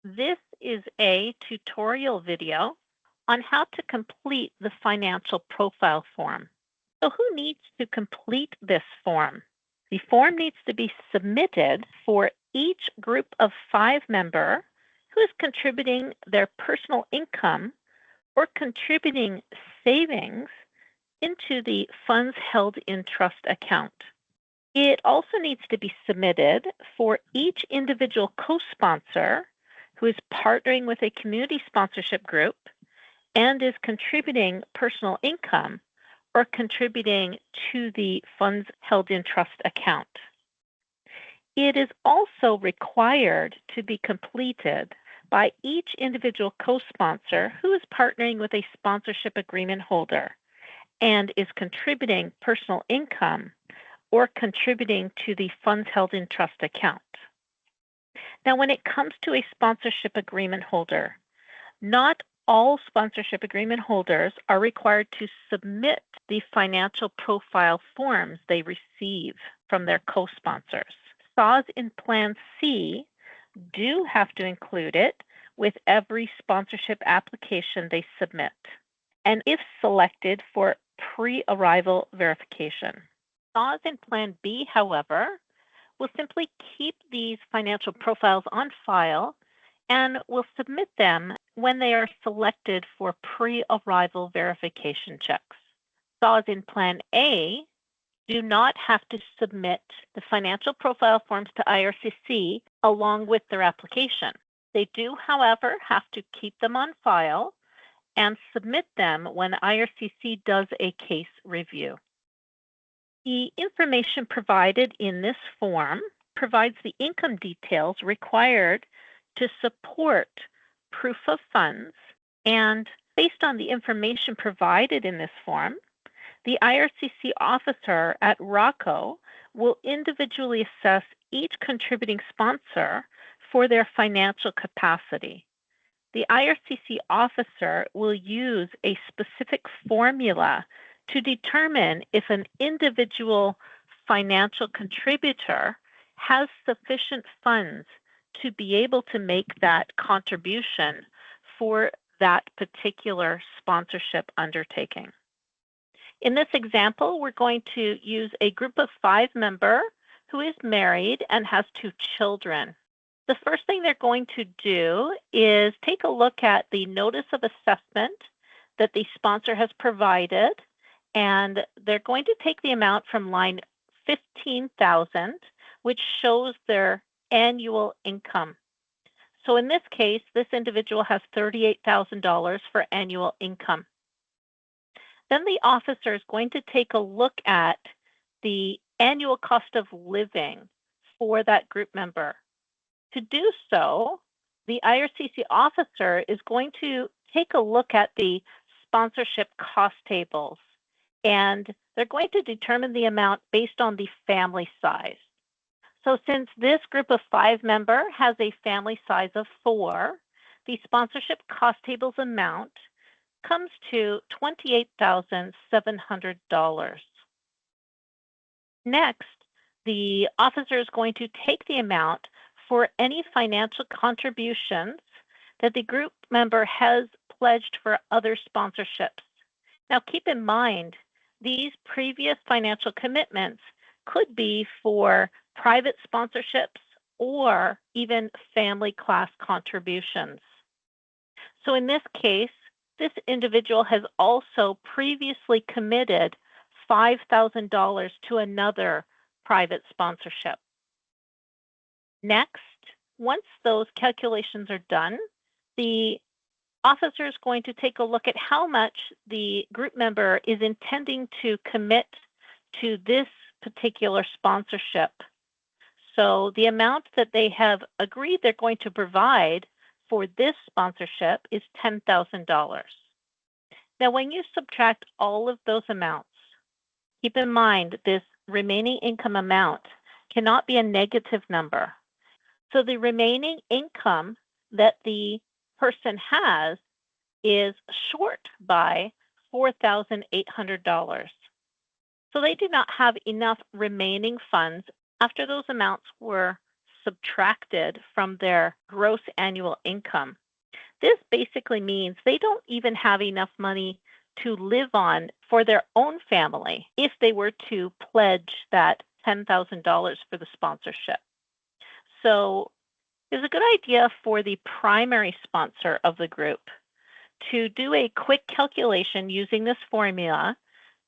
This is a tutorial video on how to complete the financial profile form. So who needs to complete this form? The form needs to be submitted for each group of 5 member who is contributing their personal income or contributing savings into the funds held in trust account. It also needs to be submitted for each individual co-sponsor who is partnering with a community sponsorship group and is contributing personal income or contributing to the funds held in trust account. It is also required to be completed by each individual co-sponsor who is partnering with a sponsorship agreement holder and is contributing personal income or contributing to the funds held in trust account. Now, when it comes to a sponsorship agreement holder, not all sponsorship agreement holders are required to submit the financial profile forms they receive from their co-sponsors. SAWs in Plan C do have to include it with every sponsorship application they submit, and if selected for pre-arrival verification. SAWs in Plan B, however, will simply keep these financial profiles on file and will submit them when they are selected for pre-arrival verification checks. SAWs in Plan A do not have to submit the financial profile forms to IRCC along with their application. They do, however, have to keep them on file and submit them when IRCC does a case review. The information provided in this form provides the income details required to support proof of funds, and based on the information provided in this form, the IRCC officer at ROCCO will individually assess each contributing sponsor for their financial capacity. The IRCC officer will use a specific formula to determine if an individual financial contributor has sufficient funds to be able to make that contribution for that particular sponsorship undertaking. In this example, we're going to use a group of 5 member who is married and has 2 children. The first thing they're going to do is take a look at the notice of assessment that the sponsor has provided, and they're going to take the amount from line 15,000, which shows their annual income. So in this case, this individual has $38,000 for annual income. Then the officer is going to take a look at the annual cost of living for that group member. To do so, the IRCC officer is going to take a look at the sponsorship cost tables, and they're going to determine the amount based on the family size. So since this group of 5 member has a family size of 4, the sponsorship cost table's amount comes to $28,700. Next, the officer is going to take the amount for any financial contributions that the group member has pledged for other sponsorships. Now keep in mind, these previous financial commitments could be for private sponsorships or even family class contributions. So in this case, this individual has also previously committed $5,000 to another private sponsorship. Next, once those calculations are done, the officer is going to take a look at how much the group member is intending to commit to this particular sponsorship. So the amount that they have agreed they're going to provide for this sponsorship is $10,000. Now, when you subtract all of those amounts, keep in mind this remaining income amount cannot be a negative number. So the remaining income that the person has is short by $4,800. So they do not have enough remaining funds after those amounts were subtracted from their gross annual income. This basically means they don't even have enough money to live on for their own family if they were to pledge that $10,000 for the sponsorship. So it's a good idea for the primary sponsor of the group to do a quick calculation using this formula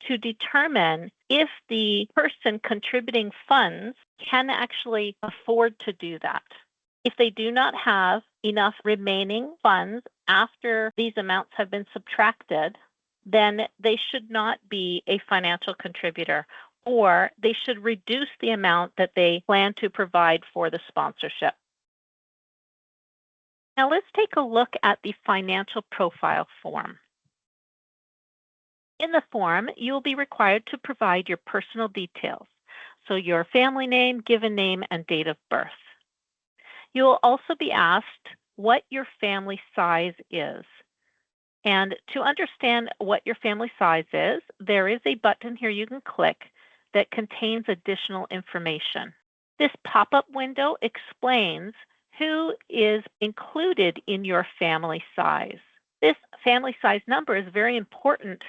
to determine if the person contributing funds can actually afford to do that. If they do not have enough remaining funds after these amounts have been subtracted, then they should not be a financial contributor, or they should reduce the amount that they plan to provide for the sponsorship. Now let's take a look at the financial profile form. In the form, you will be required to provide your personal details, so your family name, given name, and date of birth. You will also be asked what your family size is. And to understand what your family size is, there is a button here you can click that contains additional information. This pop-up window explains who is included in your family size. This family size number is very important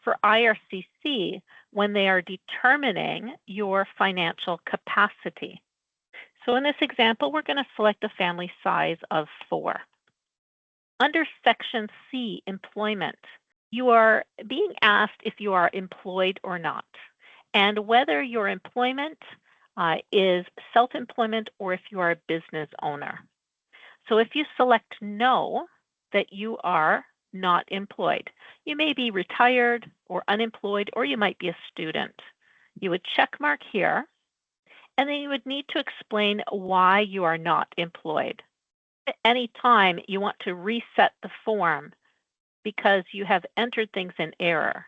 for IRCC when they are determining your financial capacity. So in this example, we're going to select a family size of 4. Under Section C, Employment, you are being asked if you are employed or not, and whether your employment is self-employment or if you are a business owner. So if you select no, that you are not employed, you may be retired or unemployed, or you might be a student. You would check mark here, and then you would need to explain why you are not employed. At any time you want to reset the form because you have entered things in error,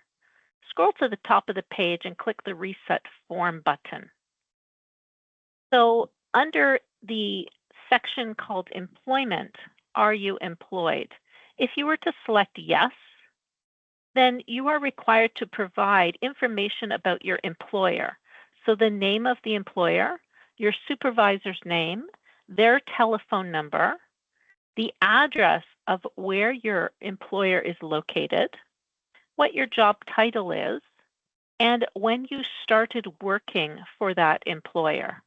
scroll to the top of the page and click the Reset Form button. So under the section called Employment, are you employed? If you were to select yes, then you are required to provide information about your employer. So the name of the employer, your supervisor's name, their telephone number, the address of where your employer is located, what your job title is, and when you started working for that employer.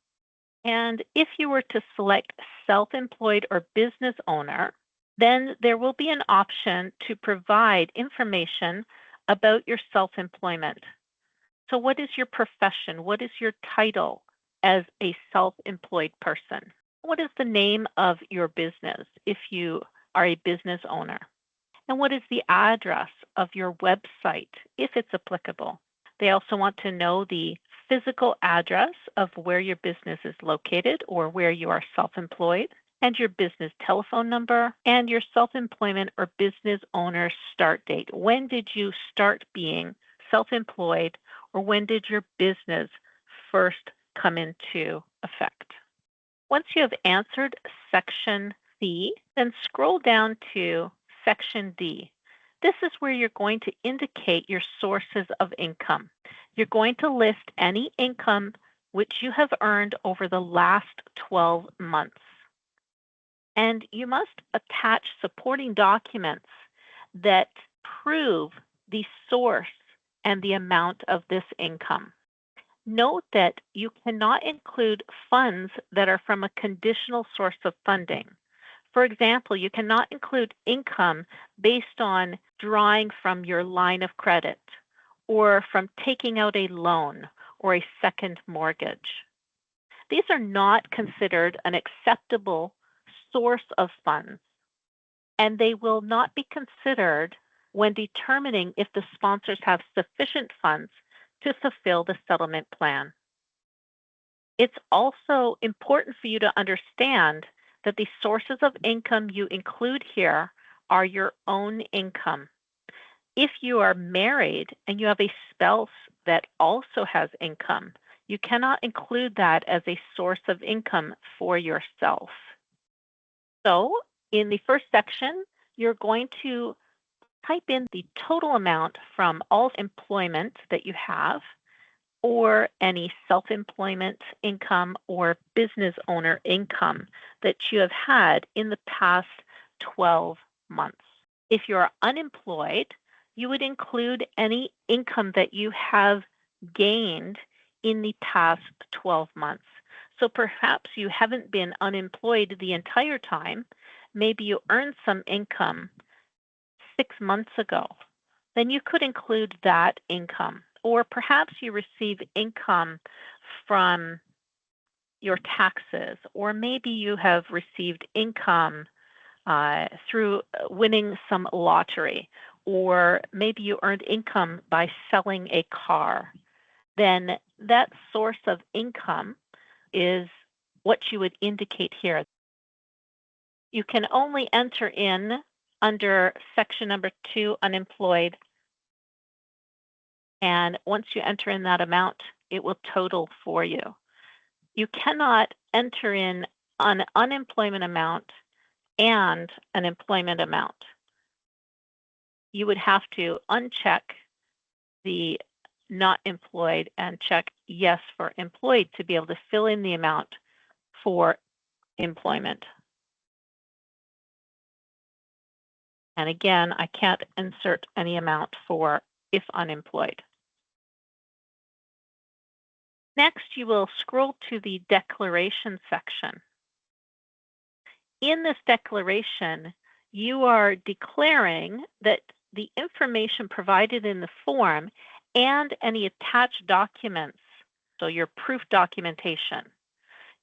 And if you were to select self-employed or business owner, then there will be an option to provide information about your self-employment. So what is your profession? What is your title as a self-employed person? What is the name of your business if you are a business owner? And what is the address of your website if it's applicable? They also want to know the physical address of where your business is located or where you are self-employed, and your business telephone number, and your self-employment or business owner start date. When did you start being self-employed, or when did your business first come into effect? Once you have answered Section C, then scroll down to Section D. This is where you're going to indicate your sources of income. You're going to list any income which you have earned over the last 12 months. And you must attach supporting documents that prove the source and the amount of this income. Note that you cannot include funds that are from a conditional source of funding. For example, you cannot include income based on drawing from your line of credit or from taking out a loan or a second mortgage. These are not considered an acceptable source of funds, and they will not be considered when determining if the sponsors have sufficient funds to fulfill the settlement plan. It's also important for you to understand that the sources of income you include here are your own income. If you are married and you have a spouse that also has income, you cannot include that as a source of income for yourself. So in the first section, you're going to type in the total amount from all employment that you have, or any self-employment income or business owner income that you have had in the past 12 months. If you're unemployed, you would include any income that you have gained in the past 12 months. So perhaps you haven't been unemployed the entire time. Maybe you earned some income 6 months ago. Then you could include that income. Or perhaps you receive income from your taxes, or maybe you have received income through winning some lottery, or maybe you earned income by selling a car. Then that source of income is what you would indicate here. You can only enter in under section number 2, unemployed. And once you enter in that amount, it will total for you. You cannot enter in an unemployment amount and an employment amount. You would have to uncheck the not employed and check yes for employed to be able to fill in the amount for employment. And again, I can't insert any amount for if unemployed. Next, you will scroll to the declaration section. In this declaration, you are declaring that the information provided in the form and any attached documents, so your proof documentation,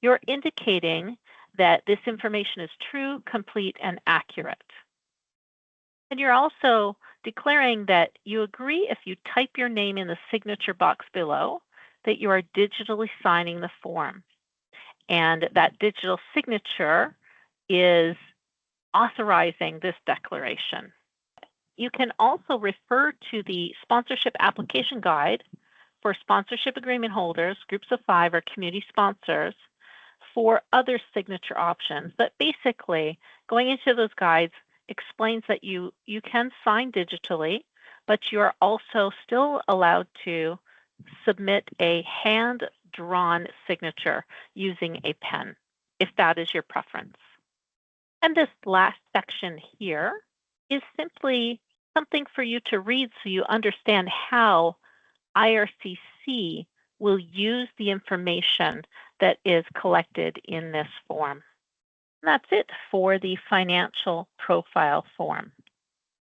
you're indicating that this information is true, complete, and accurate. And you're also declaring that you agree if you type your name in the signature box below that you are digitally signing the form. And that digital signature is authorizing this declaration. You can also refer to the sponsorship application guide for sponsorship agreement holders, groups of 5, or community sponsors for other signature options. But basically, going into those guides explains that you can sign digitally, but you are also still allowed to submit a hand-drawn signature using a pen, if that is your preference. And this last section here is simply something for you to read so you understand how IRCC will use the information that is collected in this form. And that's it for the financial profile form.